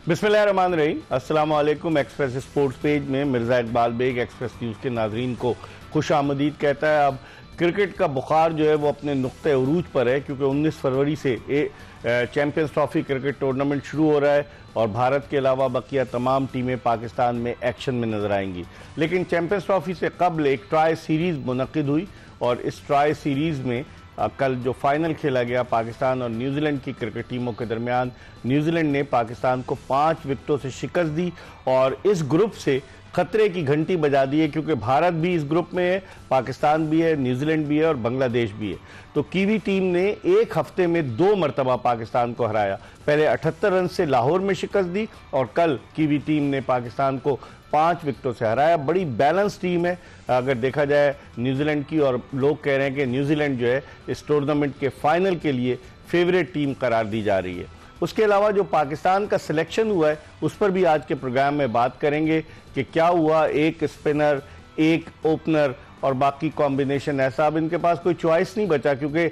बिस्मिल्लाहिर्रहमानिर्रहीम। अस्सलाम वालेकुम। एक्सप्रेस स्पोर्ट्स पेज में मिर्ज़ा इकबाल बेग एक्सप्रेस न्यूज़ के नाजरीन को खुश आमदीद कहता है। अब क्रिकेट का बुखार जो है वो अपने नुक्ते उरूज पर है, क्योंकि 19 फरवरी से चैंपियंस ट्रॉफी क्रिकेट टूर्नामेंट शुरू हो रहा है और भारत के अलावा बकिया तमाम टीमें पाकिस्तान में एक्शन में नजर आएंगी। लेकिन चैंपियंस ट्रॉफी से कबल एक ट्राई सीरीज़ मुनक़िद हुई और इस ट्राई सीरीज़ में कल जो फाइनल खेला गया पाकिस्तान और न्यूजीलैंड की क्रिकेट टीमों के दरमियान, न्यूजीलैंड ने पाकिस्तान को 5 विकेटों से शिकस्त दी और इस ग्रुप से खतरे की घंटी बजा दी है, क्योंकि भारत भी इस ग्रुप में है, पाकिस्तान भी है, न्यूजीलैंड भी है और बांग्लादेश भी है। तो कीवी टीम ने एक हफ्ते में 2 मरतबा पाकिस्तान को हराया। पहले 78 रन से लाहौर में शिकस्त दी और कल कीवी टीम ने पाकिस्तान को 5 विकेटों से हराया। बड़ी बैलेंस टीम है अगर देखा जाए न्यूजीलैंड की, और लोग कह रहे हैं कि न्यूजीलैंड जो है इस टूर्नामेंट के फाइनल के लिए फेवरेट टीम करार दी जा रही है। उसके अलावा जो पाकिस्तान का सिलेक्शन हुआ है उस पर भी आज के प्रोग्राम में बात करेंगे कि क्या हुआ, एक स्पिनर, एक ओपनर और बाकी कॉम्बिनेशन ऐसा। अब इनके पास कोई चॉइस नहीं बचा, क्योंकि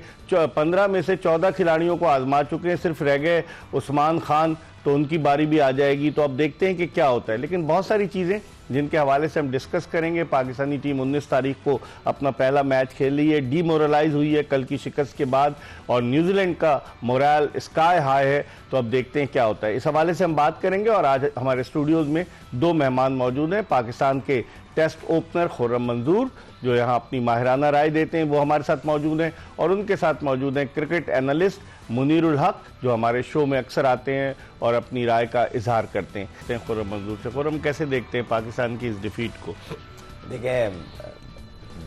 15 में से 14 खिलाड़ियों को आजमा चुके हैं, सिर्फ रह गए उस्मान खान, तो उनकी बारी भी आ जाएगी। तो अब देखते हैं कि क्या होता है। लेकिन बहुत सारी चीज़ें जिनके हवाले से हम डिस्कस करेंगे। पाकिस्तानी टीम 19 तारीख को अपना पहला मैच खेल रही है, डीमोरलाइज हुई है कल की शिकस्त के बाद, और न्यूजीलैंड का मोरल स्काई हाई है। तो अब देखते हैं क्या होता है। इस हवाले से हम बात करेंगे और आज हमारे स्टूडियोज़ में 2 मेहमान मौजूद हैं। पाकिस्तान के टेस्ट ओपनर खुर्रम मंजूर जो यहाँ अपनी माहिराना राय देते हैं, वो हमारे साथ मौजूद हैं, और उनके साथ मौजूद हैं क्रिकेट एनालिस्ट मुनीरुल हक जो हमारे शो में अक्सर आते हैं और अपनी राय का इजहार करते हैं। खुर्रम मंजूर से, खुर्रम कैसे देखते हैं पाकिस्तान की इस डिफीट को? देखिए,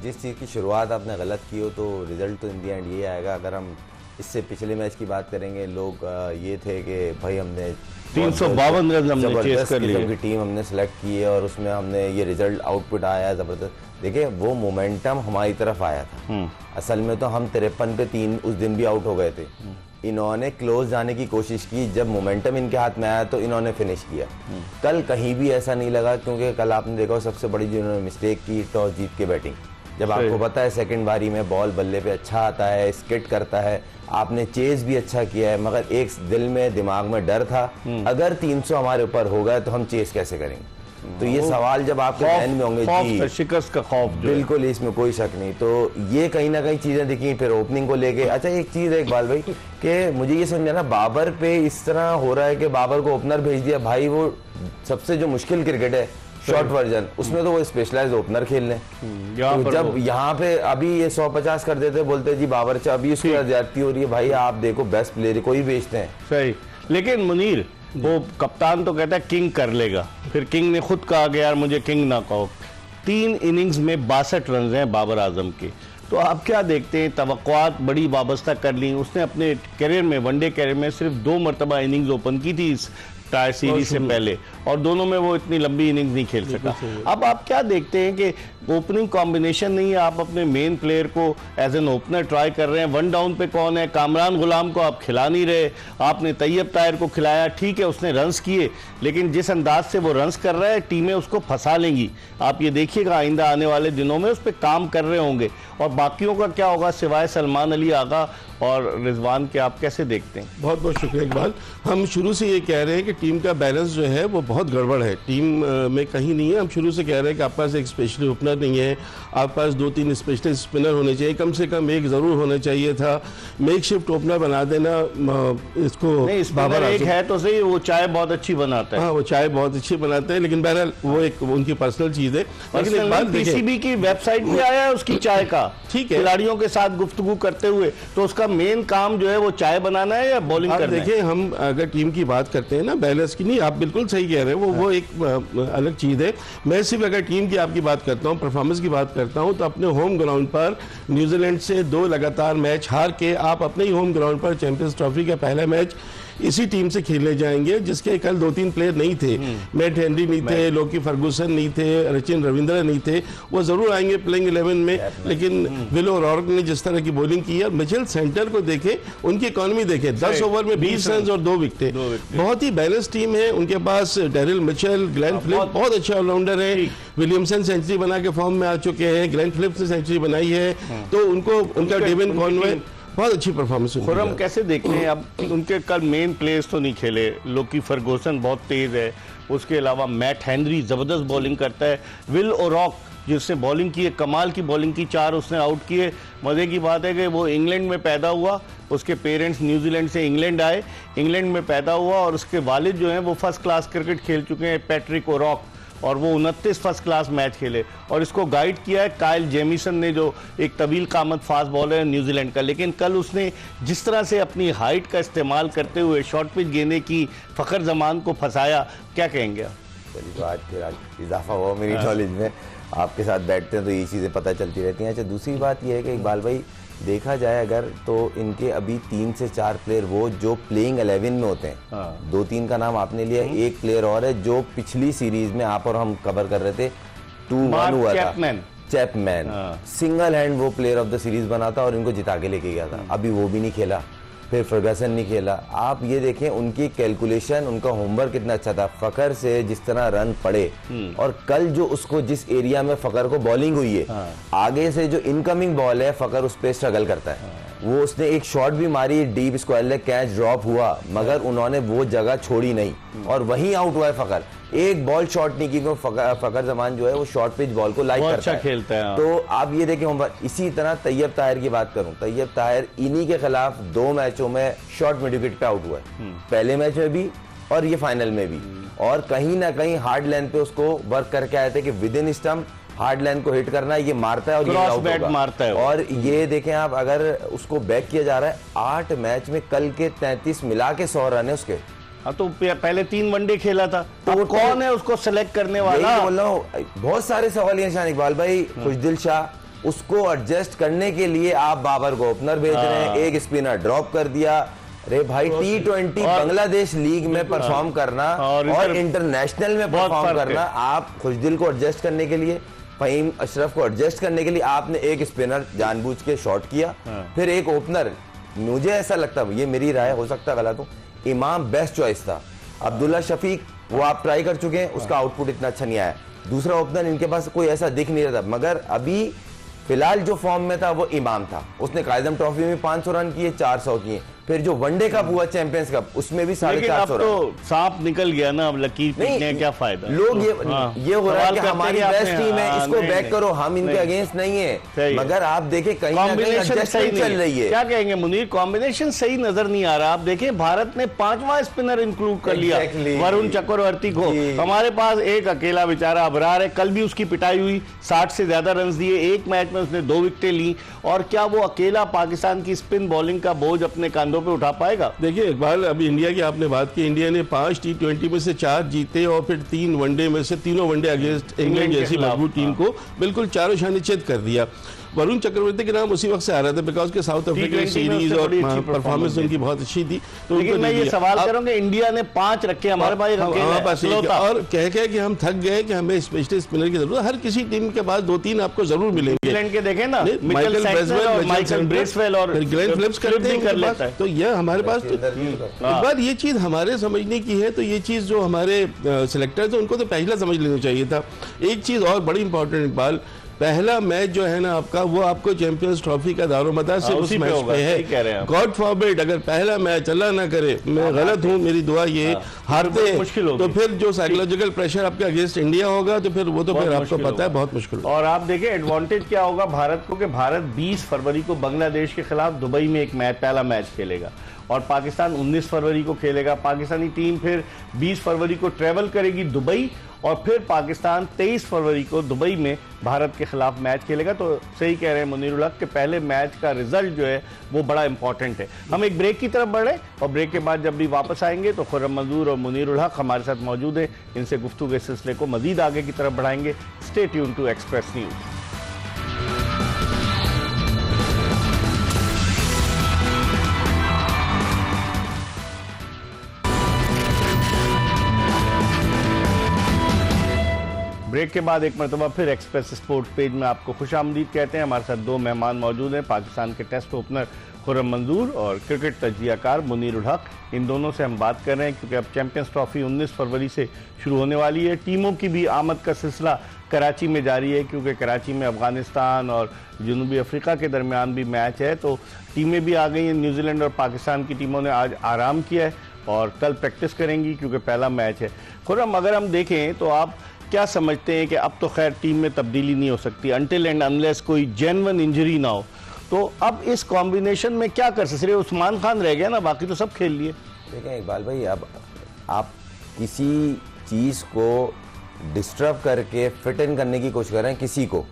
जिस चीज़ की शुरुआत आपने गलत की हो तो रिजल्ट तो इन दी एंड ये आएगा। अगर हम इससे पिछले मैच की बात करेंगे, लोग ये थे कि भाई हमने 352 रन हमने चेस कर लिए, की टीम हमने सेलेक्ट की है और उसमें हमने ये रिजल्ट आउटपुट आया है ज़बरदस्त। देखिए, वो मोमेंटम हमारी तरफ आया था। असल में तो हम 53 पे 3 उस दिन भी आउट हो गए थे। इन्होंने क्लोज जाने की कोशिश की, जब मोमेंटम इनके हाथ में आया तो इन्होंने फिनिश किया। कल कहीं भी ऐसा नहीं लगा, क्योंकि कल आपने देखा सबसे बड़ी जो इन्होंने मिस्टेक की, टॉस जीत के बैटिंग। जब आपको पता है सेकंड बारी में बॉल बल्ले पे अच्छा आता है, स्किट करता है, आपने चेज भी अच्छा किया है, मगर एक दिल में दिमाग में डर था, अगर 300 हमारे ऊपर हो गए तो हम चेज कैसे करेंगे। तो ये सवाल जब आपके ध्यान में होंगे, जी शिकस्त का खौफ, बिल्कुल, इसमें कोई शक नहीं। तो ये कहीं ना कहीं चीजें दिखी। फिर ओपनिंग को लेके, अच्छा एक चीज है इकबाल भाई कि मुझे ये समझाना, बाबर पे इस तरह हो रहा है कि बाबर को ओपनर भेज दिया। भाई वो सबसे जो मुश्किल क्रिकेट है शॉर्ट वर्जन, उसमें तो वो स्पेशलाइज्ड ओपनर खेल लें। तो जब यहाँ पे अभी ये 150 कर देते, बोलते जी बाबर से अभी उसकी ज्यादती हो रही है। भाई आप देखो, बेस्ट प्लेयर कोई बेचते हैं, सही। लेकिन मुनीर, वो कप्तान तो कहता है किंग कर लेगा, फिर किंग ने खुद कहा कि यार मुझे किंग ना कहो। 3 इनिंग्स में 62 रन हैं बाबर आजम के। तो आप क्या देखते हैं, तवक्कुआत बड़ी वाबस्ता कर ली। उसने अपने करियर में, वनडे करियर में सिर्फ 2 मरतबा इनिंग्स ओपन की थी इस ट्राई सीरीज से पहले, और दोनों में वो इतनी लंबी इनिंग्स नहीं खेल सका। अब आप क्या देखते हैं कि ओपनिंग कॉम्बिनेशन नहीं है, आप अपने मेन प्लेयर को एज एन ओपनर ट्राई कर रहे हैं। 1 डाउन पे कौन है? कामरान गुलाम को आप खिला नहीं रहे। आपने तैयब ताहिर को खिलाया, ठीक है उसने रन्स किए, लेकिन जिस अंदाज से वो रन्स कर रहा है टीमें उसको फंसा लेंगी। आप ये देखिएगा आइंदा आने वाले दिनों में उस पर काम कर रहे होंगे। और बाकियों का क्या होगा सिवाय सलमान अली आगा और रिजवान के? आप कैसे देखते हैं? बहुत बहुत शुक्रिया इकबाल। हम शुरू से ये कह रहे हैं कि टीम का बैलेंस जो है वो बहुत गड़बड़ है, टीम में कहीं नहीं है। हम शुरू से कह रहे हैं कि आपके पास एक स्पेशल ओपनर नहीं है, आपके पास 2-3 स्पेशल स्पिनर होने चाहिए, कम से कम एक ज़रूर होना चाहिए था। मेक शिफ्ट ओपनर बना देना इसको। नहीं, बाबर एक है तो सही, वो चाय बहुत अच्छी बनाता है। हाँ, वो चाय बहुत अच्छी बनाते हैं, लेकिन बहरहाल वो एक उनकी पर्सनल चीज़ है। लेकिन एक बात, पीसीबी की वेबसाइट पे आया है उसकी चाय का, ठीक है, खिलाड़ियों के साथ गुफ्तगू करते हुए। तो उसका मेन काम जो है वो चाय बनाना है या बॉलिंग करना है? देखिए, हम अगर टीम की बात करते हैं ना, बैलेंस की नहीं, आप बिल्कुल सही कह रहे हैं, वो एक अलग चीज़ है। मैं सिर्फ अगर टीम की आपकी बात करता हूँ, परफॉर्मेंस की बात करता हूँ, तो अपने होम ग्राउंड पर न्यूजीलैंड से 2 लगातार मैच हार के आप अपने ही होम ग्राउंड पर चैंपियंस ट्रॉफी का पहला मैच इसी टीम से खेलने जाएंगे, जिसके कल 2-3 प्लेयर नहीं थे। मैट हेनरी नहीं थे, लोकी फर्गूसन नहीं थे, सचिन रविंद्र नहीं थे। वो जरूर आएंगे प्लेइंग 11 में, लेकिन विलो रॉर्क ने जिस तरह की बॉलिंग की है, मिचेल सेंटर को देखे, उनकी इकॉनमी देखे, 10 ओवर में 20 रन और 2 विकेट। बहुत ही बैलेंस टीम है उनके पास। डेरिल मिचेल, ग्लेन फिलिप्स बहुत अच्छे ऑलराउंडर है। विलियमसन सेंचुरी बना के फॉर्म में आ चुके हैं, ग्लेन फिलिप्स ने सेंचुरी बनाई है। तो उनको उनका डेविन कॉनवे बहुत अच्छी परफॉर्मेंस उनकी खुर्रम है। कैसे देखते हैं अब उनके कल मेन प्लेयर्स तो नहीं खेले, लोकी फर्गूसन बहुत तेज है, उसके अलावा मैट हेनरी जबरदस्त बॉलिंग करता है, विल ओरॉक जिसने बॉलिंग की है, कमाल की बॉलिंग की, 4 उसने आउट किए। मज़े की बात है कि वो इंग्लैंड में पैदा हुआ, उसके पेरेंट्स न्यूजीलैंड से इंग्लैंड आए, इंग्लैंड में पैदा हुआ और उसके वालिद जो हैं वो फर्स्ट क्लास क्रिकेट खेल चुके हैं, पैट्रिक ओरॉक, और वो 29 फर्स्ट क्लास मैच खेले और इसको गाइड किया है काइल जेमिसन ने, जो एक तवील कामत फास्ट बॉलर है न्यूजीलैंड का। लेकिन कल उसने जिस तरह से अपनी हाइट का इस्तेमाल करते हुए शॉर्ट पिच गेंदे की फ़खर जमान को फंसाया, क्या कहेंगे आप? चलिए, तो आज फिर आज इजाफा हुआ मेरी नॉलेज में। आपके साथ बैठते हैं तो ये चीज़ें पता चलती रहती हैं। अच्छा, दूसरी बात ये है कि इकबाल भाई देखा जाए अगर तो इनके अभी 3 से 4 प्लेयर वो जो प्लेइंग 11 में होते हैं, 2-3 का नाम आपने लिया, एक प्लेयर और है जो पिछली सीरीज में आप और हम कवर कर रहे थे, 2-1 हुआ था, चैपमैन सिंगल हैंड वो प्लेयर ऑफ द सीरीज बना था और इनको जिता के लेके गया था। अभी वो भी नहीं खेला, फिर फर्गसन नहीं खेला। आप ये देखें उनकी कैलकुलेशन, उनका होमवर्क कितना अच्छा था। फकर से जिस तरह रन पड़े और कल जो उसको जिस एरिया में फकर को बॉलिंग हुई है, आगे से जो इनकमिंग बॉल है फकर उस पर स्ट्रगल करता है। वो उसने एक शॉट भी मारी deep square leg, catch drop हुआ मगर उन्होंने वो जगह छोड़ी नहीं और वहीं आउट हुआ है फकर। एक बॉल शॉट नहीं की, फकर जमान जो है वो शॉर्ट पिच बॉल को लाइक करता अच्छा खेलता है। तो आप ये देखें होमवर्क। इसी तरह तैयब ताहिर की बात करूं, तैयब ताहिर इन्हीं के खिलाफ 2 मैचों में शॉर्ट मिड विकेट पे आउट हुआ है, पहले मैच में भी और ये फाइनल में भी, और कहीं ना कहीं हार्ड लेंथ पे उसको वर्क करके आए थे कि with in stump hard line को हिट करना है, ये मारता है और ये आउट होगा। मारता है और ये देखें आप, अगर उसको बैक किया जा रहा है 8 मैच में कल के 33 मिला के 100 रन है उसके। हाँ, तो पहले 3 वनडे खेला था, तो कौन है उसको सेलेक्ट करने वाला? बोल रहा हूँ, बहुत सारे सवाल निशान इकबाल भाई। खुशदिल शाह, उसको एडजस्ट करने के लिए आप बाबर को ओपनर भेज रहे हैं, एक स्पिनर ड्रॉप कर दिया। अरे भाई, T20 बांग्लादेश लीग में परफॉर्म करना और इंटरनेशनल में परफॉर्म करना, आप खुशदिल को एडजस्ट करने के लिए, फहीम अशरफ को एडजस्ट करने के लिए आपने एक स्पिनर जानबूझ के शॉट किया, फिर एक ओपनर। मुझे ऐसा लगता है, ये मेरी राय, हो सकता गलत हो, इमाम बेस्ट चॉइस था। अब्दुल्ला शफीक वो आप ट्राई कर चुके हैं, उसका आउटपुट इतना अच्छा नहीं आया। दूसरा ओपनर इनके पास कोई ऐसा दिख नहीं रहा था, मगर अभी फिलहाल जो फॉर्म में था वो इमाम था। उसने कायदम ट्रॉफी में 500 रन किए, 400 किए, फिर जो वनडे कप हुआ चैंपियंस कप उसमें भी 450 रन। तो सांप निकल गया ना, अब लकीर पीटने क्या फायदा? लोग ये हो रहा है कि हमारी बेस्ट टीम है, इसको बैक करो, हम इनके अगेंस्ट नहीं है, मगर आप देखें कहीं ना कहीं एडजस्टमेंट चल रही है। क्या कहेंगे मुनीर, कॉम्बिनेशन सही नजर नहीं आ रहा। आप देखें भारत ने 5वां स्पिनर इंक्लूड कर लिया, वरुण चक्रवर्ती को। हमारे पास एक अकेला बेचारा अबरार है, कल भी उसकी पिटाई हुई, 60 से ज्यादा रन दिए, एक मैच में उसने 2 विकेटें ली। और क्या वो अकेला पाकिस्तान की स्पिन बॉलिंग का बोझ अपने कंधों पे उठा पाएगा? देखिए इकबाल, अभी इंडिया की आपने बात की, इंडिया ने 5 T20 में से 4 जीते और फिर 3 वनडे में से तीनों वनडे अगेंस्ट इंग्लैंड जैसी मजबूत टीम को बिल्कुल चारों शानी चेत कर दिया। वरुण चक्रवर्ती के नाम उसी वक्त से आ रहा था बिकॉज के साउथ अफ्रीकन सीरीज और परफॉर्मेंस उनकी बहुत अच्छी थी। तो लेकिन मैं ये सवाल करूंगा, इंडिया ने 5 रखे, हमारे पास और कह कि हम थक गए कि हमें स्पेशलिस्ट स्पिनर की जरूरत है। हर किसी टीम के पास 2-3 आपको जरूर मिलेंगे। इंग्लैंड के देखें ना, माइकल ब्रेसवेल और ग्लेन फिलिप्स करते हैं, तो यह हमारे पास एक बार ये चीज हमारे समझने की है। तो ये चीज जो हमारे सिलेक्टर थे उनको तो पहला समझ लेना चाहिए था। एक चीज और बड़ी इंपॉर्टेंट इकबाल, पहला मैच जो है ना आपका, वो आपको चैंपियंस ट्रॉफी का दारोमदार सिर्फ उस मैच पे है। गॉड फॉरबिड अगर पहला मैच अल्लाह ना करे, मैं गलत हूँ, मेरी दुआ ये हारते हैं तो फिर जो साइकोलॉजिकल प्रेशर आपके अगेंस्ट इंडिया होगा तो फिर वो तो फिर आपको पता है बहुत मुश्किल। और आप देखें एडवांटेज क्या होगा भारत को, कि भारत 20 फरवरी को बांग्लादेश के खिलाफ दुबई में एक मैच, पहला मैच खेलेगा और पाकिस्तान 19 फरवरी को खेलेगा। पाकिस्तानी टीम फिर 20 फरवरी को ट्रेवल करेगी दुबई और फिर पाकिस्तान 23 फरवरी को दुबई में भारत के खिलाफ मैच खेलेगा। तो सही कह रहे हैं मुनीरुल हक कि पहले मैच का रिजल्ट जो है वो बड़ा इंपॉर्टेंट है। हम एक ब्रेक की तरफ बढ़े और ब्रेक के बाद जब भी वापस आएंगे तो खुर्रम मंजूर और मुनीरुल हक हमारे साथ मौजूद है, इनसे गुफ्तगू के सिलसिले को मजीद आगे की तरफ बढ़ाएंगे। Stay tune to Express News. Break के बाद एक मरतबा फिर एक्सप्रेस स्पोर्ट्स पेज में आपको खुशामदीद कहते हैं। हमारे साथ 2 मेहमान मौजूद हैं, पाकिस्तान के टेस्ट ओपनर खुर्रम मंजूर और क्रिकेट तज्जियाकार मुनीर उल हक। इन दोनों से हम बात कर रहे हैं क्योंकि अब चैंपियंस ट्रॉफी 19 फरवरी से शुरू होने वाली है। टीमों की भी आमद का सिलसिला कराची में जारी है क्योंकि कराची में अफगानिस्तान और जनूबी अफ्रीका के दरमियान भी मैच है, तो टीमें भी आ गई हैं। न्यूजीलैंड और पाकिस्तान की टीमों ने आज आराम किया है और कल प्रैक्टिस करेंगी क्योंकि पहला मैच है। खुर्रम, अगर हम देखें तो आप क्या समझते हैं कि अब तो खैर टीम में तब्दीली नहीं हो सकती अनटिल एंड अनलेस कोई जेन्युइन इंजरी ना हो, तो अब इस कॉम्बिनेशन में क्या कर सकते? उस्मान खान रह गया ना, बाकी तो सब खेल लिए। देखें इकबाल भाई, अब आप किसी चीज़ को डिस्टर्ब करके फिट इन करने की कोशिश करें किसी को,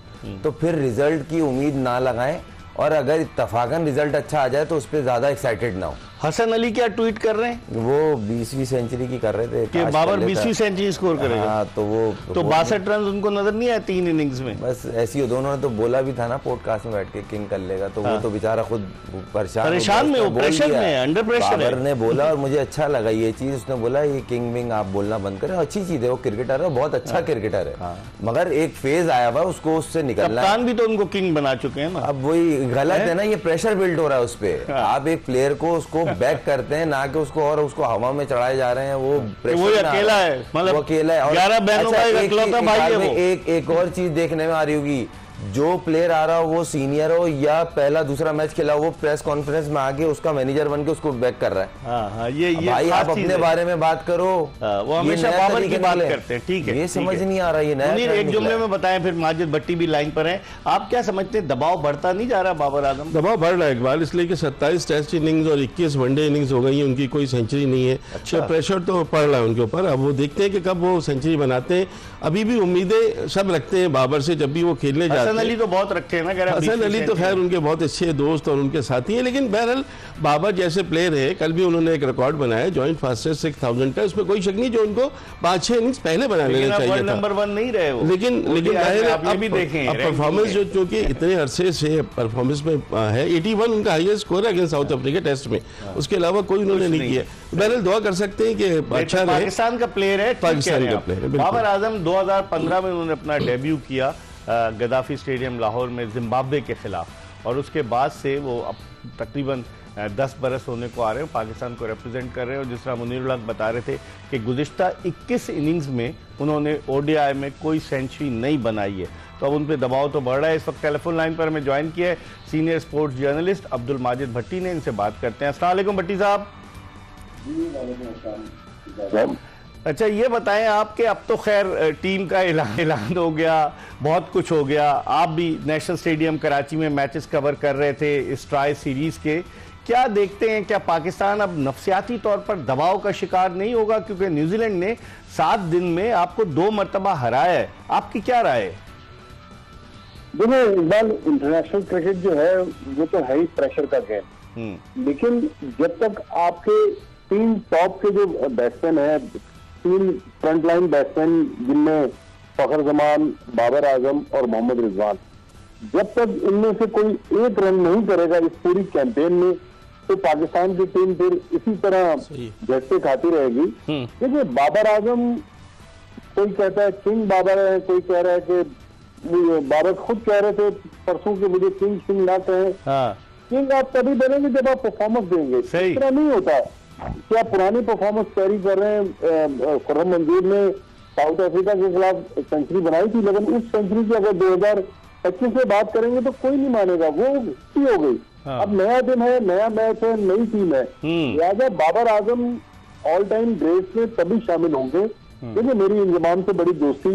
तो फिर रिजल्ट की उम्मीद ना लगाएं, और अगर इत्तफाकन रिजल्ट अच्छा आ जाए तो उस पर ज़्यादा एक्साइटेड ना हो। हसन अली क्या ट्वीट कर रहे हैं? वो 20वीं सेंचुरी की कर रहे थे कि बाबर 20वीं सेंचुरी स्कोर करेगा। हाँ, तो वो 62 रन उनको नजर नहीं आए 3 इनिंग्स में। बस ऐसी हो, दोनों ने तो बोला भी था ना पॉडकास्ट में बैठ के किंग कर लेगा, तो वो तो बेचारा खुद परेशान में, वो प्रेशर में है, अंडर प्रेशर है। बाबर ने बोला और मुझे अच्छा लगा ये चीज, उसने बोला ये किंग विंग आप बोलना बंद करें। अच्छी चीज है, वो क्रिकेटर है, बहुत अच्छा क्रिकेटर है, मगर एक फेज आया हुआ उसको उससे निकलना। कप्तान भी तो उनको किंग बना चुके हैं ना। अब वही गलत है ना, ये प्रेशर बिल्ड हो रहा है उस पर। आप एक प्लेयर को उसको बैक करते हैं ना कि उसको और उसको हवा में चढ़ाए जा रहे हैं। वो अकेला है, मतलब वो अकेला है। 11 बहनों का इकलौता भाई है वो। एक और चीज देखने में आ रही होगी, जो प्लेयर आ रहा हो वो सीनियर हो या पहला दूसरा मैच खेला हो, वो प्रेस कॉन्फ्रेंस में आके उसका मैनेजर बन के उसको बैक कर रहा है। हाँ, ये भाई आप अपने बारे में बात करो। वो हमेशा बाबर की बात करते हैं, ठीक है, ये समझ नहीं आ रहा। ये नया एक जुमले में बताएं, फिर माजिद भट्टी भी लाइन पर हैं। आप क्या समझते हैं, दबाव बढ़ता नहीं जा रहा बाबर आजम? दबाव बढ़ रहा है इकबाल, इसलिए कि 27 टेस्ट इनिंग्स और 21 वनडे इनिंग्स हो गई हैं, उनकी कोई सेंचुरी नहीं है। अच्छा। तो प्रेशर तो पड़ रहा है उनके ऊपर। अब वो देखते हैं कि कब वो सेंचुरी बनाते हैं। अभी भी उम्मीदें सब रखते हैं बाबर से, जब भी वो खेलने जाते हैं। हसन अली तो बहुत रखते हैं ना, हसन अली तो खैर उनके बहुत अच्छे दोस्त और उनके साथी हैं, लेकिन बहरहाल बाबर जैसे प्लेयर है, कल भी उन्होंने एक रिकॉर्ड बनाया जॉइंट फास्टेस्ट 6000 का, उसमें कोई शक नहीं, जो उनको 5-6 इनिंग्स पहले बना लेना चाहिए था। नंबर 1 नहीं रहे वो, लेकिन आप भी देखें अब परफॉर्मेंस जो कि इतने अरसे से परफॉर्मेंस में है, 81 उनका हाईएस्ट स्कोर है अगेंस्ट साउथ अफ्रीका टेस्ट में, उसके अलावा कोई उन्होंने नहीं किया। बहरहाल दुआ कर सकते हैं कि अच्छा रहे। पाकिस्तान का प्लेयर है, पाकिस्तान का प्लेयर है। बाबर आजम 2015 में उन्होंने अपना डेब्यू किया गद्दाफी स्टेडियम लाहौर में जिम्बाब्वे के खिलाफ, और उसके बाद से वो अब तकरीबन 10 बरस होने को आ रहे हैं, पाकिस्तान को रिप्रेजेंट कर रहे हैं। और जिस तरह मुनीर उल हक बता रहे थे कि गुज़िश्ता 21 इनिंग्स में उन्होंने ओडीआई में कोई सेंचुरी नहीं बनाई है, तो अब उन पर दबाव तो बढ़ रहा है। इस वक्त टेलीफोन लाइन पर हमें ज्वाइन किया है senior sports journalist Abdul Majid Bhatti ने, इनसे बात करते हैं। अस्सलाम वालेकुम भट्टी साहब। अच्छा, ये बताएं आपके, अब तो खैर टीम का ऐलान हो गया, बहुत कुछ हो गया, आप भी नेशनल स्टेडियम कराची में मैचेस कवर कर रहे थे इस ट्राई सीरीज के, क्या देखते हैं, क्या पाकिस्तान अब नफसियाती तौर पर दबाव का शिकार नहीं होगा? क्योंकि न्यूजीलैंड ने 7 दिन में आपको 2 मरतबा हराया है, आपकी क्या राय है? देखो इकबाल, इंटरनेशनल क्रिकेट जो है वो तो है ही प्रेशर का गेम, लेकिन जब तक आपके 3 टॉप के जो बैट्समैन है, 3 फ्रंटलाइन बैट्समैन जिनमें फखर जमान, बाबर आजम और मोहम्मद रिजवान, जब तक इनमें से कोई एक रन नहीं करेगा इस पूरी कैंपेन में, तो पाकिस्तान की टीम फिर इसी तरह झटके खाती रहेगी। देखिए, बाबर आजम, कोई कहता है किंग बाबर है, कोई कह रहा है कि बाबर खुद कह रहे थे परसों के मुझे किंग ना कहें। किंग आप तभी बनेंगे जब आप परफॉर्मेंस देंगे, इस तरह नहीं होता। क्या पुरानी परफॉर्मेंस कैरी कर रहे हैं? खुर्रम मंजूर ने साउथ अफ्रीका के खिलाफ सेंचुरी बनाई थी, लेकिन उस सेंचुरी की अगर 2025 में बात करेंगे तो कोई नहीं मानेगा, वो ही हो गई। अब नया दिन है, नया मैच है, नई टीम है, लिहाजा Babar Azam all time greats में तभी शामिल होंगे। देखिए, मेरी इंजमाम से बड़ी दोस्ती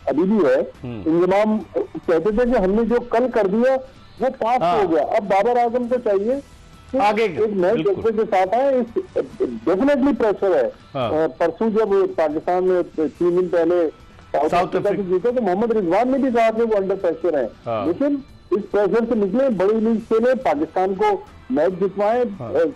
अभी भी है। इंजमाम कहते थे कि हमने जो कल कर दिया वो पास हो गया, अब बाबर आजम को चाहिए आगे एक नए जज्बे के साथ है। डेफिनेटली प्रेशर है। परसों जब पाकिस्तान में 3 दिन पहले साउथ अफ्रीका से जीते तो मोहम्मद रिजवान ने भी कहा कि वो अंडर प्रेशर है, लेकिन इस प्रेशर से निकले, बड़ी इनिंग्स के लिए पाकिस्तान को मैच जितवाएं,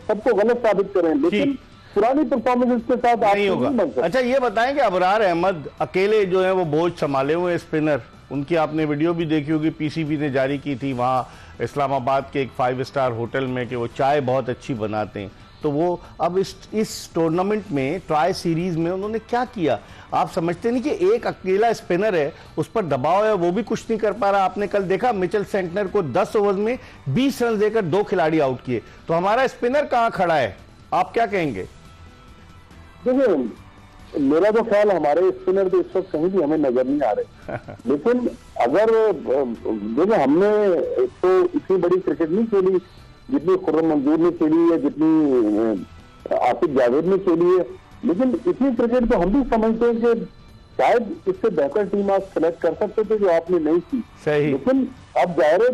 सबको गलत साबित करें, लेकिन पुरानी परफॉर्मेंस के साथ नहीं होगा। अच्छा, ये बताएं कि अबरार अहमद अकेले जो है वो बोझ संभाले हुए स्पिनर, उनकी आपने वीडियो भी देखी होगी, पीसीबी ने जारी की थी वहाँ इस्लामाबाद के एक 5 स्टार होटल में, कि वो चाय बहुत अच्छी बनाते हैं, तो वो अब इस टूर्नामेंट में ट्राई सीरीज में उन्होंने क्या किया? आप समझते नहीं कि एक अकेला स्पिनर है, उस पर दबाव है, वो भी कुछ नहीं कर पा रहा। आपने कल देखा मिचेल सेंटनर को 10 ओवर में 20 रन देकर 2 खिलाड़ी आउट किए। तो हमारा स्पिनर कहां खड़ा है, आप क्या कहेंगे? देखिए, मेरा तो ख्याल हमारे स्पिनर तो इस वक्त कहीं भी हमें नजर नहीं आ रहे। लेकिन अगर देखो, हमने तो इतनी बड़ी क्रिकेट नहीं खेली जितनी खुर्रम मंजूर ने खेली है, जितनी आसिफ जावेद ने खेली है, लेकिन इतनी क्रिकेट तो हम भी समझते हैं कि शायद इससे बेहतर टीम आप सेलेक्ट कर सकते थे, जो आपने नहीं की। सही। लेकिन अब जाहिर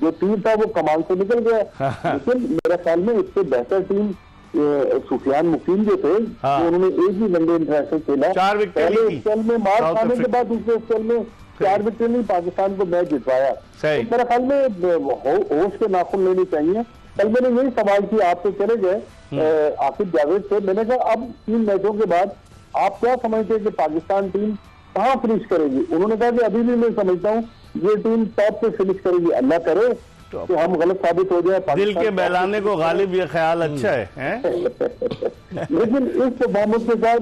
जो टीम था वो कमाल से निकल गया। लेकिन मेरे ख्याल में इससे बेहतर टीम सुफियान मुकीम जो थे, तो उन्होंने एक ही वनडे इंटरनेशनल खेला, 4 विकेट पहले स्पेल में मार खाने के बाद दूसरे स्पेल में 4 विकेट नहीं पाकिस्तान को मैच जितवाया। तो मेरे ख्याल में होश के नाखून लेने चाहिए। कल मैंने यही सवाल किया, आप तो चले गए आसिफ जावेद से, मैंने कहा अब 3 मैचों के बाद आप क्या समझते हैं कि पाकिस्तान टीम कहाँ फिनिश करेगी? उन्होंने कहा कि अभी भी मैं समझता हूँ ये टीम टॉप पे फिनिश करेगी। अल्लाह करे कि हम गलत साबित हो जाए। दिल के बहलाने को गालिब ये ख्याल अच्छा है? लेकिन इस परफॉर्मेंस के साथ,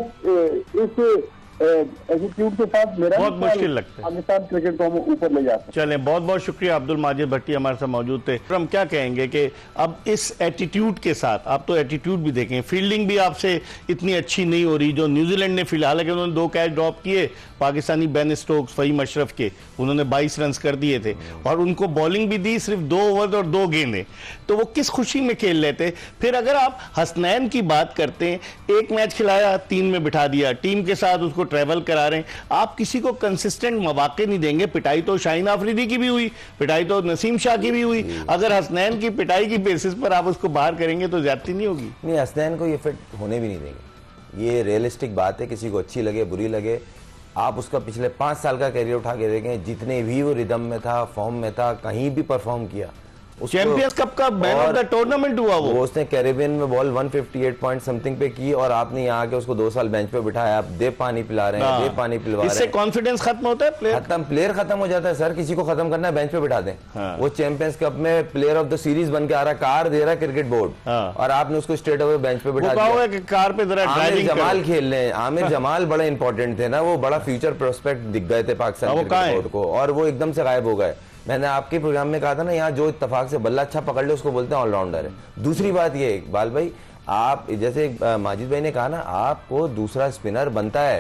इस एटीट्यूड के साथ मेरा बहुत मुश्किल लगता है पाकिस्तान क्रिकेट को हम ऊपर ले जाते हैं। चलें, बहुत बहुत शुक्रिया। अब्दुल माजिद भट्टी हमारे साथ मौजूद थे। हम क्या कहेंगे कि अब इस एटीट्यूड के साथ, आप तो एटीट्यूड भी देखें, फील्डिंग भी आपसे इतनी अच्छी नहीं हो रही जो न्यूजीलैंड ने फिलहाल है कि उन्होंने 2 कैच ड्रॉप किए पाकिस्तानी बेन स्टोक्स, फहीम अशरफ के, उन्होंने 22 रन कर दिए थे और उनको बॉलिंग भी दी सिर्फ 2 ओवर और 2 गेंदें, तो वो किस खुशी में खेल लेते। फिर अगर आप हसनैन की बात करते हैं, 1 मैच खिलाया, 3 में बिठा दिया, टीम के साथ उसको ट्रैवल करा रहे हैं, आप किसी को कंसिस्टेंट मौके नहीं देंगे। पिटाई तो शाहीन आफरीदी की भी हुई, पिटाई तो नसीम शाह की भी हुई, अगर हसनैन की पिटाई की बेसिस पर आप उसको बाहर करेंगे तो ज्यादती नहीं होगी? नहीं, हसनैन को ये फिट होने भी नहीं देंगे। ये रियलिस्टिक बात है, किसी को अच्छी लगे बुरी लगे। आप उसका पिछले 5 साल का कैरियर उठा के देखें, जितने भी वो रिदम में था, फॉर्म में था, कहीं भी परफॉर्म किया। चैंपियंस कप का मैन ऑफ द टूर्नामेंट हुआ वो उसने कैरेबियन में बॉल 158 पॉइंट समथिंग पे की और आपने यहाँ आके उसको 2 साल बेंच पे बिठाया। आप दे पानी पिला रहे हैं, दे पानी पिलवा रहे हैं। इससे कॉन्फिडेंस खत्म होता है, प्लेयर खत्म हो जाता है सर। किसी को खत्म करना है बेंच पे बिठा दें। वो चैंपियंस कप में प्लेयर ऑफ द सीरीज बन के आ रहा, कार दे रहा क्रिकेट बोर्ड, और आपने उसको स्ट्रेट अवे बेंच पे बिठा दिया। कार पे जरा आमिर जमाल खेल रहे हैं। आमिर जमाल बड़े इंपॉर्टेंट थे ना, वो बड़ा फ्यूचर प्रोस्पेक्ट दिख गए थे पाकिस्तान क्रिकेट बोर्ड को, और वो एकदम से गायब हो गए। मैंने आपके प्रोग्राम में कहा था ना, यहाँ जो इत्तेफाक से बल्ला अच्छा पकड़ ले उसको बोलते हैं ऑलराउंडर है। दूसरी बात ये इकबाल भाई, आप जैसे माजिद भाई ने कहा ना, आपको दूसरा स्पिनर बनता है।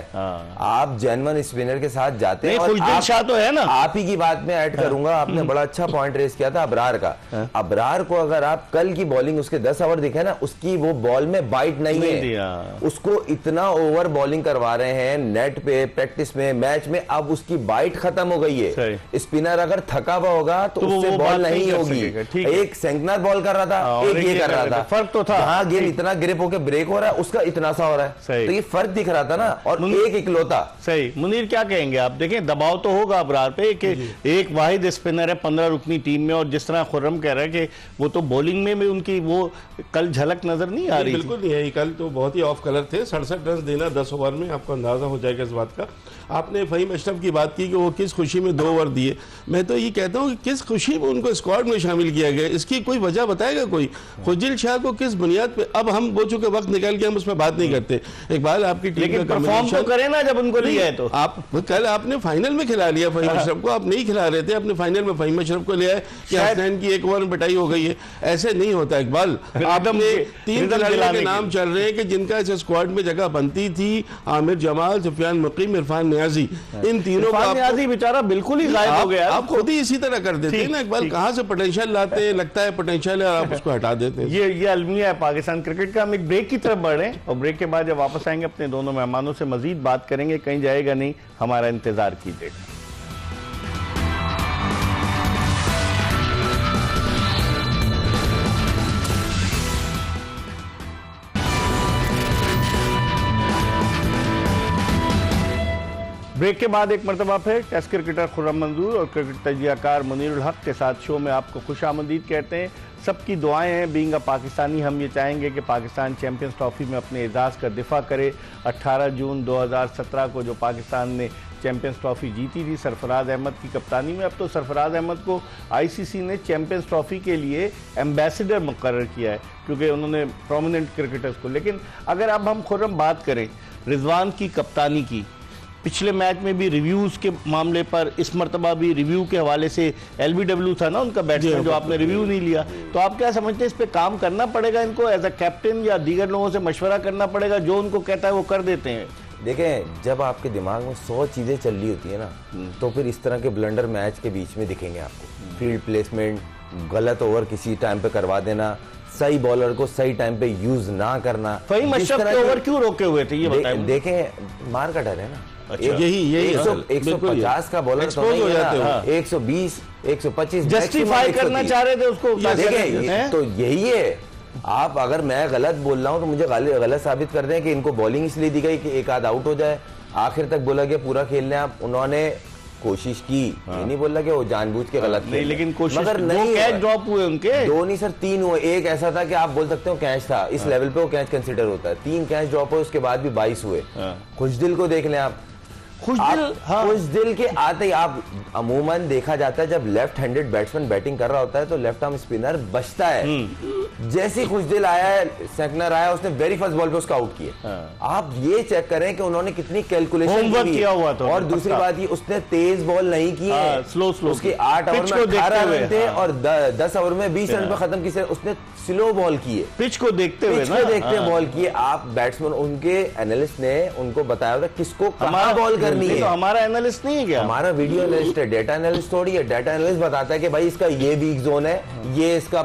आप जेन्युइन स्पिनर के साथ जाते हैं। और आप, शाह तो है ना, आप ही की बात में ऐड करूंगा, आपने बड़ा अच्छा पॉइंट रेस किया था अबरार का। अबरार को अगर आप कल की बॉलिंग उसके 10 ओवर दिखे ना, उसकी वो बॉल में बाइट नहीं है। उसको इतना ओवर बॉलिंग करवा रहे हैं नेट पे, प्रैक्टिस में, मैच में, अब उसकी बाइट खत्म हो गई है। स्पिनर अगर थका हुआ होगा तो उससे बॉल नहीं होगी। एक सेंकनर बॉल कर रहा था, एक ये कर रहा था, फर्क तो था। हाँ, गेंद इतना ग्रिप होकर ब्रेक हो रहा है, उसका इतना सा हो रहा है, तो ये फर्क दिख रहा था ना, और एक इकलौता। सही। मुनीर क्या कहेंगे आप? देखें, दबाव तो होगा अबरार पे कि एक वाहिद स्पिनर है 15 रुकनी टीम में, और जिस तरह खुर्रम कह रहा है कि वो तो बॉलिंग में भी उनकी वो कल झलक नजर नहीं आ रही। बिल्कुल नहीं है, कल तो बहुत ही ऑफ कलर थे। 67 रन देना 10 ओवर में, आपको अंदाजा हो जाएगा इस बात का। आपने फहीम अशरफ की बात की कि वो किस खुशी में 2 ओवर दिए। मैं तो ये कहता हूँ कि किस खुशी में उनको स्क्वाड में शामिल किया गया, इसकी कोई वजह बताएगा कोई? खुजिल शाह को किस बुनियाद पे? अब हम वो चूंकि वक्त निकल के हम उस पर बात नहीं करते। इकबाल, आपकी टीम का परफॉर्म तो करे ना जब उनको लिया है तो। आप कल आपने फाइनल में खिला लिया फहीम अशरफ को, आप नहीं खिला रहे थे, आपने फाइनल में फहीम अशरफ को लिया है कि हसनैन की 1 ओवर में पिटाई हो गई है। ऐसे नहीं होता इकबाल। आपने 3 खिलाड़ियों के नाम चल रहे हैं कि जिनका इस स्क्वाड में जगह बनती थी, आमिर जमाल, सुफियान मुकीम, इरफान नियाजी, इन तीनों का बेचारा बिल्कुल ही गायब हो गया। आप खुद ही इसी तरह कर देते हैं ना इकबाल। कहां से पोटेंशियल लाते हैं, लगता है पोटेंशियल है, और आप उसको हटा देते हैं। ये अलमिया है पाकिस्तान क्रिकेट का। हम एक ब्रेक की तरफ बढ़ रहे हैं और ब्रेक के बाद जब वापस आएंगे अपने दोनों मेहमानों से मजीद बात करेंगे। कहीं जाएगा नहीं, हमारा इंतजार कीजिएगा। ब्रेक के बाद एक मरतबा फिर टेस्ट क्रिकेटर खुर्रम मंजूर और क्रिकेट तजियाकार मुनीरुल हक के साथ शो में आपको खुशामदीद कहते हैं। सबकी दुआएं हैं। बीइंग अ पाकिस्तानी, हम ये चाहेंगे कि पाकिस्तान चैंपियंस ट्रॉफी में अपने एजाज़ का दिफा करे। 18 जून 2017 को जो पाकिस्तान ने चैंपियंस ट्रॉफी जीती थी सरफराज अहमद की कप्तानी में। अब तो सरफराज अहमद को आईसीसी ने चैंपियंस ट्रॉफी के लिए एम्बेसडर मुकर्रर किया है, क्योंकि उन्होंने प्रोमिनेंट क्रिकेटर्स को। लेकिन अगर अब हम खुर्रम बात करें रिजवान की कप्तानी की, पिछले मैच में भी रिव्यूज के मामले पर, इस मरतबा भी रिव्यू के हवाले से एलबीडब्ल्यू था ना उनका बैट्समैन, जो आपने रिव्यू नहीं लिया, तो आप क्या समझते हैं इस पे काम करना पड़ेगा इनको एज अ कैप्टन, या दीगर लोगों से मशवरा करना पड़ेगा, जो उनको कहता है वो कर देते हैं? देखें, जब आपके दिमाग में 100 चीजें चल रही होती है ना, तो फिर इस तरह के ब्लंडर मैच के बीच में दिखेंगे आपको। फील्ड प्लेसमेंट, गलत ओवर किसी टाइम पे करवा देना, सही बॉलर को सही टाइम पे यूज ना करना। फहीम अशरफ के ओवर क्यों रोके हुए थे ये बताएं? देखें, मार का डर है ना। अच्छा, यही 150 का बॉलर तो नहीं है, 120, 125 जस्टिफाई करना चाह रहे थे उसको। देखिए, तो यही है। आप अगर मैं गलत बोल रहा हूं तो मुझे गलत साबित कर दें कि इनको बॉलिंग इसलिए दी गई कि एक आध आउट हो जाए, आखिर तक बोला गया पूरा खेल लें आप। उन्होंने कोशिश की, ये नहीं बोल रहा कि वो जानबूझ के गलत नहीं, लेकिन कोशिश, मगर नहीं, कैच ड्रॉप हुए उनके 2 नहीं सर 3 हुए। एक ऐसा था कि आप बोल सकते हो कैच था, इस लेवल पे वो कैच कंसिडर होता है। 3 कैच ड्रॉप हुए, उसके बाद भी 22 हुए। खुशदिल को देख लें आप, खुशदिल के आते ही आप, अमूमन देखा जाता है जब लेफ्ट हैंडेड बैट्समैन बैटिंग कर रहा होता है तो लेफ्ट आर्म स्पिनर बचता है। जैसे ही खुशदिल आया है, सेकनर आया, उसने वेरी फर्स्ट बॉल पे उसका आउट किया। आप ये चेक करें कि उन्होंने कितनी कैलकुलेशन किया हुआ था। और दूसरी बात ये, उसने तेज बॉल नहीं की है, स्लो उसके 8 ओवर में 18 रन थे और 10 ओवर में 20 रन पे खत्म की। उसने स्लो बॉल की है, पिच को देखते हुए बॉल किए। आप बैट्समैन, उनके एनालिस्ट ने उनको बताया था किसको कहां बॉल करनी है। तो हमारा एनालिस्ट नहीं है क्या? हमारा वीडियो एनालिस्ट है, डेटा एनालिस्ट थोड़ी है। डेटा एनालिस्ट बताता है कि भाई इसका ये वीक जोन है, ये इसका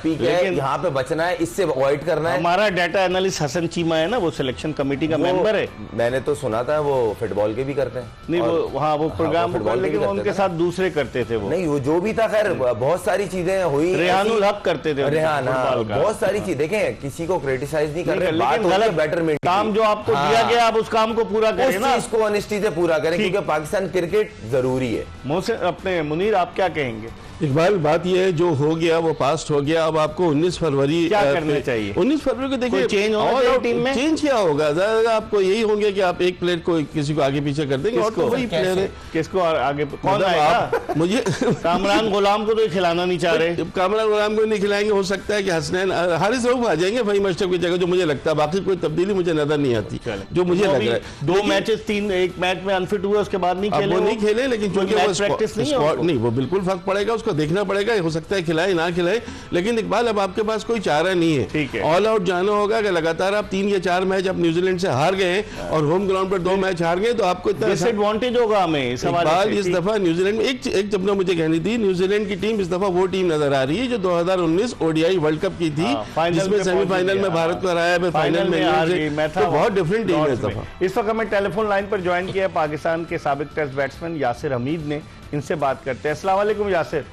पीक है, यहाँ पे बचना है, इससे अवॉइड करना है। हमारा डेटा एनालिस्ट हसन चीमा है ना, वो सिलेक्शन कमेटी का मेंबर है। मैंने तो सुना था वो फुटबॉल के भी करते हैं। नहीं, वो प्रोग्राम, लेकिन उनके साथ दूसरे करते थे। वो नहीं, वो जो भी था, खैर बहुत सारी चीजें हुई। रेहानुल हक करते थे, रेहान, बहुत सारी चीज। देखें, किसी को क्रिटिसाइज नहीं कर रहे, बात गलत बेटरमेंट, काम जो आपको दिया गया आप उस काम को पूरा करें ना, इसको ऑनेस्टी से पूरा करें, क्योंकि पाकिस्तान क्रिकेट जरूरी है। अपने मुनीर, आप क्या कहेंगे? इकबाल, बात यह है जो हो गया वो पास्ट हो गया। अब आपको 19 फरवरी क्या करना चाहिए? 19 फरवरी को देखिए चेंज होगा टीम में। चेंज क्या होगा? ज्यादा आपको यही होंगे कि आप एक प्लेयर को किसी को आगे पीछे कर देंगे, और तो वही प्लेयर है। किसको आगे कौन आएगा? मुझे कामरान गुलाम को तो खिलाना नहीं चाह रहे। कामरान गुलाम को नहीं खिलाएंगे, हो सकता है कि हसनैन हारिस रऊफ आ जाएंगे फहीम अशरफ की जगह, जो मुझे लगता है। बाकी कोई तब्दीली मुझे नजर नहीं आती, जो मुझे लग रहा है। 2 मैचेस, 1 मैच में अनफिट हुए, उसके बाद नहीं खेले, लेकिन चूंकि प्रैक्टिस नहीं, वो बिल्कुल फर्क पड़ेगा, उसको देखना पड़ेगा। हो सकता है खिलाए ना खिलाए, लेकिन इकबाल अब आपके पास कोई चारा नहीं है। ठीक है, ऑल आउट जाना होगा कि लगातार आप 3 या 4 मैच आप न्यूजीलैंड से हार गए और होम ग्राउंड पर 2 मैच हार गए, तो आपको इतना डिसएडवांटेज होगा हमें। इकबाल, इस दफा न्यूजीलैंड में एक जब मुझे कहनी थी, न्यूजीलैंड की टीम इस दफा वो टीम नजर आ रही है जो 2019 ओडीआई वर्ल्ड कप की थी, जिसमें सेमीफाइनल में भारत को हराया, फिर फाइनल में, तो बहुत डिफरेंट टीम है इस दफा। इस वक्त हमें टेलीफोन लाइन पर ज्वाइन किया है पाकिस्तान के साबिक टेस्ट बैट्समैन यासिर हमीद ने। इनसे बात करते हैं। अस्सलाम वालेकुम यासिर।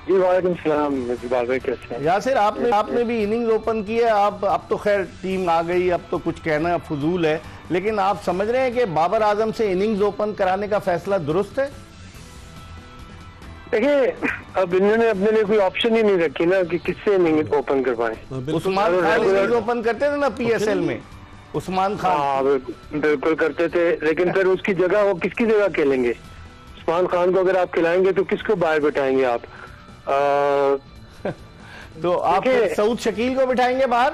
जी वालेकुम सलाम इकबाल भाई, कैसे हैं? यासिर, आपने भी इनिंग्स ओपन की है। अब तो खैर टीम आ गई, अब तो कुछ कहना फजूल है, लेकिन आप समझ रहे हैं कि बाबर आजम से इनिंग्स ओपन कराने का फैसला दुरुस्त है? देखिए, अब इन्होंने अपने लिए कोई ऑप्शन ही नहीं रखी ना कि किससे इनिंग ओपन करवाएं। उस्मान खान इनिंग्स ओपन करते थे ना पीएसएल में, उस्मान खान। हाँ, बिल्कुल करते थे, लेकिन फिर उसकी जगह वो किसकी जगह खेलेंगे? उस्मान खान को अगर आप खिलाएंगे तो किसको बाहर बिठाएंगे आप? तो आप सऊद शकील को बिठाएंगे बाहर?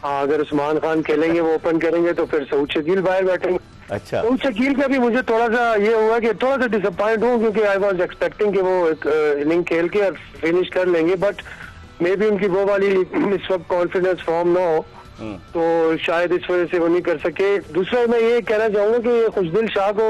हाँ, अगर उस्मान खान खेलेंगे, वो ओपन करेंगे, तो फिर सऊद शकील बाहर बैठेंगे। अच्छा, सऊद शकील का भी मुझे थोड़ा सा ये हुआ कि थोड़ा सा डिसअपॉइंट हूँ, क्योंकि आई वाज एक्सपेक्टिंग कि वो एक इनिंग खेल के और फिनिश कर लेंगे, बट मे बी उनकी वो वाली इस वक्त कॉन्फिडेंस फॉर्म ना हो, तो शायद इस वजह से वो नहीं कर सके। दूसरा मैं ये कहना चाहूंगा कि खुशदिल शाह को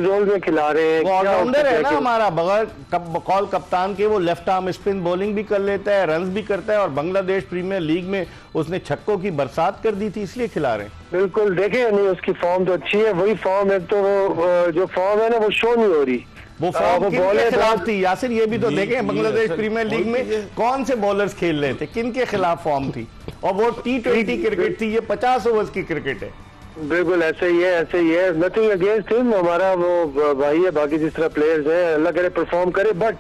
रोल में खिला रहे हैं, वो ऑलराउंडर है ना हमारा, बगैर बकौल कप्तान के वो लेफ्ट आर्म स्पिन बॉलिंग भी कर लेता है, रन्स भी करता है, और बांग्लादेश प्रीमियर लीग में उसने छक्कों की बरसात कर दी थी, इसलिए खिला रहे हैं। बिल्कुल, देखे नहीं, उसकी फॉर्म तो अच्छी है, वही फॉर्म है, तो वो जो फॉर्म है ना वो शो नहीं हो रही। वो फॉर्म किनके खिलाफ थी यासिर, ये भी तो देखें, बांग्लादेश प्रीमियर लीग में कौन से बॉलर्स खेल रहे थे, किनके खिलाफ फॉर्म थी, और वो T20 क्रिकेट थी, ये 50 ओवर्स की क्रिकेट है। बिल्कुल ऐसे ही है, ऐसे ही है। नथिंग अगेंस्ट हिम, हमारा वो भाई है, बाकी जिस तरह प्लेयर्स हैं, अल्लाह करे परफॉर्म करे, बट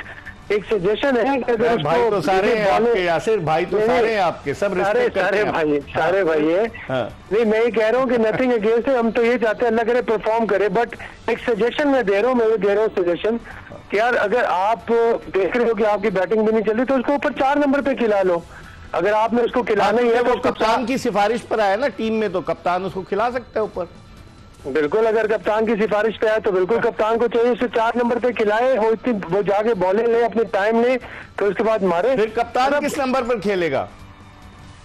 एक सजेशन है कि अगर उसको भाई तो सारे हैं बॉलर- आपके यासिर भाई तो नहीं, सारे हैं आपके, सब सारे रिस्पेक्ट करते हैं भाई आप। सारे भाई है। हाँ। नहीं, मैं ये कह रहा हूँ कि नथिंग अगेंस्ट है, हम तो ये चाहते हैं अल्लाह करे परफॉर्म करे, बट एक सजेशन मैं दे रहा हूँ, मैं ये दे रहा हूँ सजेशन कि यार अगर आप देख रहे हो कि आपकी बैटिंग भी नहीं चल रही तो उसको ऊपर 4 नंबर पे खिला लो। अगर आपने उसको खिलाना ही है तो वो उसको कप्तान की सिफारिश पर आया ना टीम में, तो कप्तान उसको खिला सकता है ऊपर। बिल्कुल, अगर कप्तान की सिफारिश पे आए तो बिल्कुल कप्तान को चाहिए उसे 4 नंबर पे खिलाए, वो जाके बॉलिंग ले, अपने टाइम ले, तो उसके बाद मारे। फिर कप्तान किस नंबर पर खेलेगा?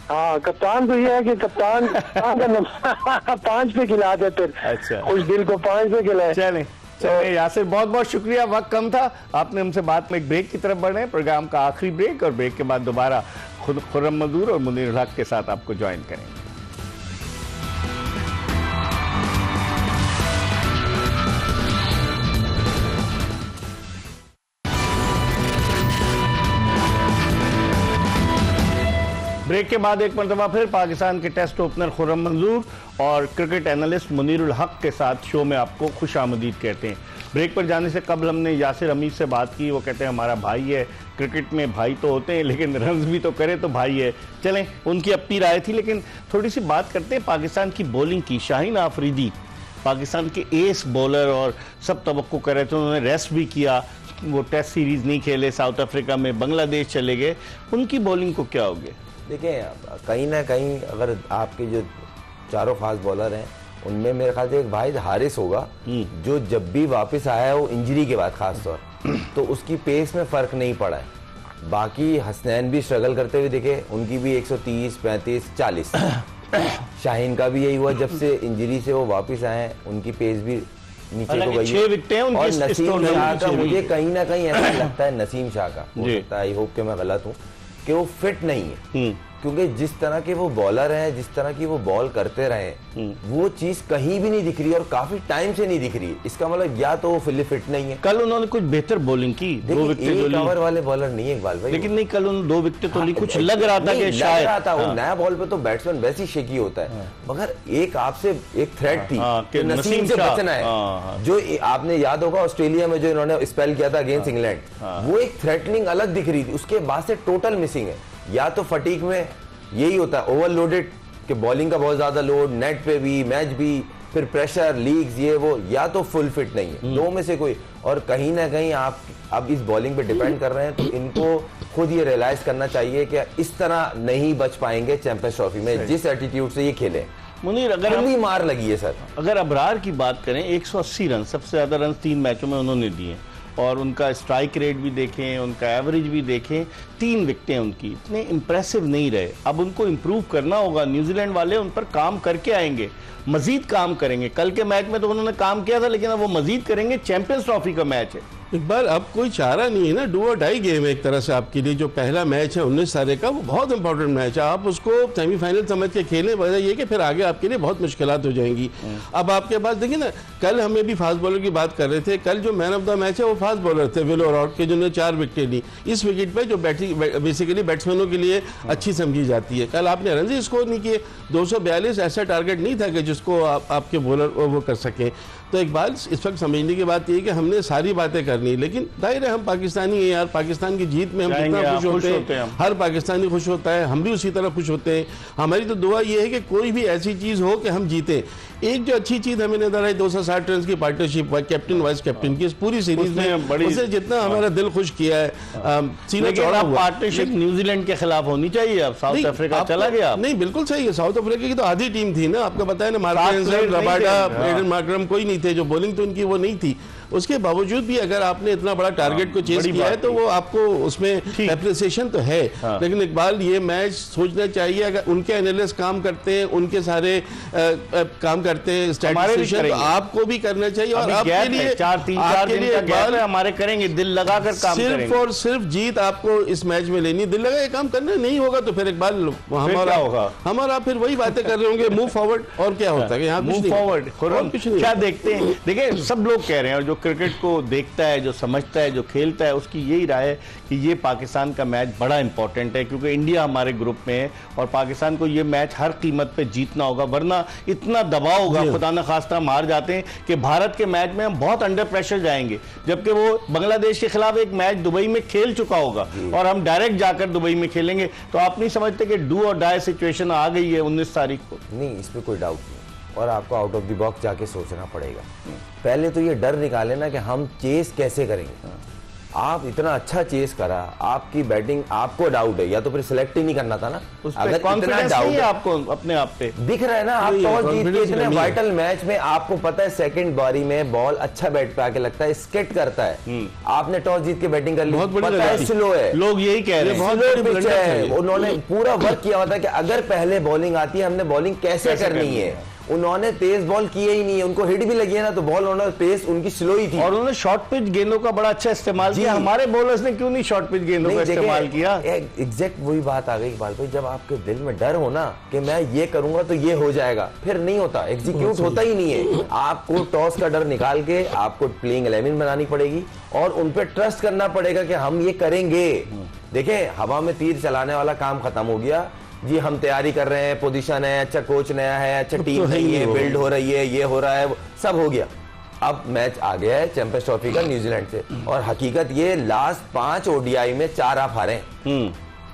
हाँ, कप्तान तो ये है कि कप्तान का नंबर 5 पे खिला दे, फिर अच्छा। उस दिल को 5 पे खिलाए। चले यासिर, बहुत बहुत शुक्रिया, वक्त कम था, आपने हमसे बात में एक ब्रेक की तरफ बढ़े, प्रोग्राम का आखिरी ब्रेक, और ब्रेक के बाद दोबारा खुर्रम मंजूर और मुनीर हक के साथ आपको ज्वाइन करेंगे। ब्रेक के बाद एक मरतबा फिर पाकिस्तान के टेस्ट ओपनर खुर्रम मंजूर और क्रिकेट एनालिस्ट मुनीरुल हक के साथ शो में आपको खुश आमदीद कहते हैं। ब्रेक पर जाने से कबल हमने यासिर हमीद से बात की, वो कहते हैं हमारा भाई है, क्रिकेट में भाई तो होते हैं लेकिन रन्स भी तो करे तो भाई है। चलें, उनकी अपनी राय थी, लेकिन थोड़ी सी बात करते हैं पाकिस्तान की बॉलिंग की। शाहीन आफरीदी पाकिस्तान के एस बॉलर और सब तवक्को कर रहे थे, उन्होंने रेस्ट भी किया, वो टेस्ट सीरीज नहीं खेले, साउथ अफ्रीका में बांग्लादेश चले गए, उनकी बॉलिंग को क्या हो गया? देखिए, कहीं ना कहीं अगर आपके जो चारों फास्ट बॉलर हैं उनमें मेरे ख्याल से एक वाहिद हारिस होगा जो जब भी वापस आया है वो इंजरी के बाद खास तौर तो उसकी पेस में फ़र्क नहीं पड़ा है। बाकी हसनैन भी स्ट्रगल करते हुए दिखे, उनकी भी 130, 35, 40। शाहीन का भी यही हुआ, जब से इंजरी से वो वापस आए उनकी पेस भी नीचे को गई 6 विकेटें हैं उनकी और इस नसीम टूर्नामेंट शाह में। का मुझे कहीं ना कहीं ऐसा लगता है, नसीम शाह का हो जी। सकता है, आई होप कि मैं गलत हूँ, कि वो फिट नहीं है, क्योंकि जिस तरह के वो बॉलर हैं, जिस तरह की वो बॉल करते रहे, वो चीज कहीं भी नहीं दिख रही और काफी टाइम से नहीं दिख रही। इसका मतलब या तो वो फिली फिट नहीं है। कल उन्होंने कुछ बेहतर बॉलिंग की, 2 विकेटें जो एक ली, ओवर वाले बॉलर नहीं है इकबाल भाई, लेकिन नहीं कल उन्होंने 2 विकेटें तो ली, कुछ लग रहा था नहीं, कि लग शायद रहा था, वो हाँ। नया बॉल पे तो बैट्समैन वैसे ही शेकी होता है, मगर एक आपसे एक थ्रेट थी हाँ, कि कि नसीम नसीम से शाह, बचना है। हाँ। जो आपने याद होगा ऑस्ट्रेलिया में जो इन्होंने स्पेल किया था अगेंस्ट इंग्लैंड, वो एक थ्रेटनिंग अलग दिख रही थी, उसके बाद से टोटल मिसिंग है। या तो फटीक में यही होता है, ओवरलोडेड कि बॉलिंग का बहुत ज्यादा लोड, नेट पे भी, मैच भी, फिर प्रेशर, लीग्स, ये वो, या तो फुल फिट नहीं है, 2 में से कोई। और कहीं ना कहीं आप अब इस बॉलिंग पे डिपेंड कर रहे हैं, तो इनको खुद ये रियलाइज करना चाहिए कि इस तरह नहीं बच पाएंगे चैंपियंस ट्रॉफी में, जिस एटीट्यूड से ये खेले। मुनीर, अगर अभी मार लगी है सर। अगर अबरार की बात करें, 180 रन, सबसे ज्यादा रन 3 मैचों में उन्होंने दिए, और उनका स्ट्राइक रेट भी देखें, उनका एवरेज भी देखें, 3 विकेटें उनकी इतने इंप्रेसिव नहीं रहे। अब उनको इम्प्रूव करना होगा, न्यूजीलैंड वाले उन पर काम करके आएंगे, मजीद काम करेंगे। कल के मैच में तो उन्होंने काम किया था, लेकिन अब वो मजीद करेंगे, चैंपियंस ट्रॉफी का मैच है। इकबाल, अब कोई चारा नहीं है ना, डू और डाई गेम है एक तरह से आपके लिए। जो पहला मैच है 19 तारीख का, वो बहुत इंपॉर्टेंट मैच है, आप उसको सेमीफाइनल समझ के खेलें, वजह ये कि फिर आगे आपके लिए बहुत मुश्किलात हो जाएंगी। अब आपके पास देखिए ना, कल हमें भी फास्ट बॉलर की बात कर रहे थे, कल जो मैन ऑफ द मैच है वो फास्ट बॉलर थे, विल ओरॉट के, जिन्होंने 4 विकेटें ली इस विकेट पे, जो बेसिकली बैट्समैनों के लिए अच्छी समझी जाती है। कल आपने रन स्कोर नहीं किए, 242 ऐसा टारगेट नहीं था कि जिसको आपके बॉलर वो कर सकें। तो इकबाल, इस वक्त समझने की बात यह है कि हमने सारी बातें करनी, लेकिन जाहिर है हम पाकिस्तानी हैं यार, पाकिस्तान की जीत में हम कितना खुश होते हैं, हर पाकिस्तानी खुश होता है, हम भी उसी तरह खुश होते हैं। हमारी तो दुआ ये है कि कोई भी ऐसी चीज़ हो कि हम जीतें। एक जो अच्छी चीज़ हमें नजर आई, 260 रन की पार्टनरशिप कैप्टन वाइस कैप्टन की इस पूरी सीरीज में, उसने जितना हमारा दिल खुश किया है, सीना चौड़ा हुआ। पार्टनरशिप न्यूजीलैंड के खिलाफ होनी चाहिए। अब साउथ अफ्रीका चला गया, नहीं बिल्कुल सही है, साउथ अफ्रीका की तो आधी टीम थी ना, आपको बताया ना, मार्टिन, रबाडा, एडन मार्करम कोई नहीं थे, जो बॉलिंग तो उनकी वो नहीं थी। उसके बावजूद भी अगर आपने इतना बड़ा टारगेट को चेस किया है, तो वो आपको उसमें एप्रिसिएशन तो है। लेकिन इकबाल, ये मैच सोचना चाहिए, अगर उनके एनालिस्ट काम करते हैं, उनके सारे काम करते हैं स्टैटिस्टिशियन, तो आपको भी करना चाहिए। और आपके लिए 4 दिन का गैप है, हमारे करेंगे, दिल लगाकर काम करेंगे। सिर्फ और सिर्फ जीत आपको इस मैच में लेनी, दिल लगा ये काम करना नहीं होगा तो फिर इकबाल हमारा फिर वही बातें कर रहे होंगे, मूव फॉरवर्ड। और क्या होता है यहाँ, मूव फॉरवर्ड। क्या देखते हैं, देखिए सब लोग कह रहे हैं, और जो क्रिकेट को देखता है, जो समझता है, जो खेलता है, उसकी यही राय है कि ये पाकिस्तान का मैच बड़ा इंपॉर्टेंट है, क्योंकि इंडिया हमारे ग्रुप में है और पाकिस्तान को ये मैच हर कीमत पे जीतना होगा, वरना इतना दबाव होगा, खुदा न खास्ता हम हार जाते हैं कि भारत के मैच में हम बहुत अंडर प्रेशर जाएंगे, जबकि वो बांग्लादेश के खिलाफ एक मैच दुबई में खेल चुका होगा और हम डायरेक्ट जाकर दुबई में खेलेंगे। तो आप नहीं समझते कि डू और डाई सिचुएशन आ गई है 19 तारीख को? नहीं, इसमें कोई डाउट नहीं, और आपको आउट ऑफ द बॉक्स जाके सोचना पड़ेगा। पहले तो ये डर निकाले ना कि हम चेस कैसे करेंगे। आप इतना अच्छा चेस करा, आपकी बैटिंग, आपको डाउट है, या तो फिर सिलेक्ट ही नहीं करना था ना। अगर इतना डाउट है आपको अपने आप पे, दिख रहा है ना, आप टॉस जीत के इतने वाइटल मैच में आपको पता है सेकंड बारी में बॉल अच्छा बैट पे आके लगता है, स्केट करता है, आपने टॉस जीत के बैटिंग कर ली, पता है स्लो है, लोग यही कह रहे हैं, स्लो पिच है। उन्होंने पूरा वर्क किया होता है कि अगर पहले बॉलिंग आती है हमने बॉलिंग कैसे करनी है। उन्होंने तेज बॉल किए ही नहीं है, उनको हिट भी लगी है ना तो बॉल उन्होंने पेस उनकी स्लो ही थी, और उन्होंने शॉर्ट पिच गेंदों का बड़ा अच्छा इस्तेमाल किया। हमारे बॉलर्स ने क्यों नहीं शॉर्ट पिच गेंदों का इस्तेमाल किया? एग्जैक्ट वही बात आ गई इकबाल भाई, जब आपके दिल में डर हो ना कि मैं ये करूंगा तो ये हो जाएगा, फिर नहीं होता, एग्जीक्यूट होता ही नहीं है। आपको टॉस का डर निकाल के आपको प्लेइंग 11 बनानी पड़ेगी और उन पे ट्रस्ट करना पड़ेगा कि हम ये करेंगे। देखें, हवा में तीर चलाने वाला काम खत्म हो गया जी, हम तैयारी कर रहे हैं, पोजीशन है, अच्छा कोच नया है, अच्छा टीम नहीं है, बिल्ड हो रही है, ये हो रहा है, सब हो गया। अब मैच आ गया है चैंपियंस ट्रॉफी का न्यूजीलैंड से, और हकीकत ये लास्ट 5 ओडीआई में 4 आप हारे,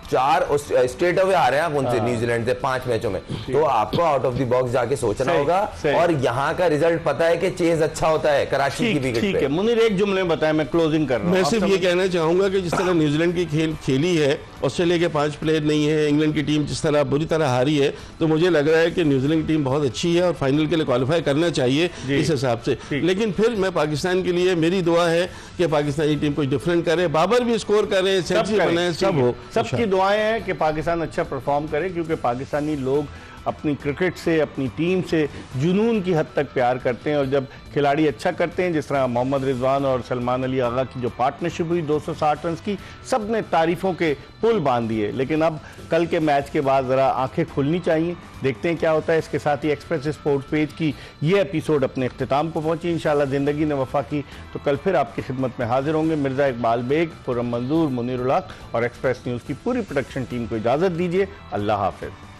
4 स्ट्रेट अवे आ रहे हैं आप उनसे, न्यूजीलैंड से 5 मैचों में। तो आपको आउट ऑफ द बॉक्स जाके सोचना होगा, और यहाँ का रिजल्ट पता है कि चेज अच्छा होता है कराची की विकेट पे। ठीक है मुनीर, एक जुमले में बताएं, मैं क्लोजिंग कर रहा हूं। मैं सिर्फ ये कहना चाहूंगा कि जिस तरह न्यूजीलैंड की खेली है, ऑस्ट्रेलिया के 5 प्लेयर नहीं है, इंग्लैंड की टीम जिस तरह बुरी तरह हारी है, तो मुझे लग रहा है कि न्यूजीलैंड की टीम बहुत अच्छी है और फाइनल के लिए क्वालिफाई करना चाहिए इस हिसाब से। लेकिन फिर मैं पाकिस्तान के लिए मेरी दुआ है कि पाकिस्तानी टीम कुछ डिफरेंट करे, बाबर भी स्कोर करे, सेंचुरी बनाए, सब हो। सबकी दुआएं हैं कि पाकिस्तान अच्छा परफॉर्म करे, क्योंकि पाकिस्तानी लोग अपनी क्रिकेट से, अपनी टीम से जुनून की हद तक प्यार करते हैं, और जब खिलाड़ी अच्छा करते हैं, जिस तरह मोहम्मद रिजवान और सलमान अली आगा की जो पार्टनरशिप हुई 260 रन की, सब ने तारीफों के पुल बांध दिए। लेकिन अब कल के मैच के बाद ज़रा आंखें खुलनी चाहिए, देखते हैं क्या होता है। इसके साथ ही एक्सप्रेस स्पोर्ट्स पेज की ये एपिसोड अपने इख्तिताम को पहुंची। इंशाल्लाह ज़िंदगी ने वफा की तो कल फिर आपकी खिदमत में हाजिर होंगे। मिर्ज़ा इकबाल बेग, खुर्रम मंजूर, मुनीरुल हक और एक्सप्रेस न्यूज़ की पूरी प्रोडक्शन टीम को इजाज़त दीजिए। अल्लाह हाफ़िज़।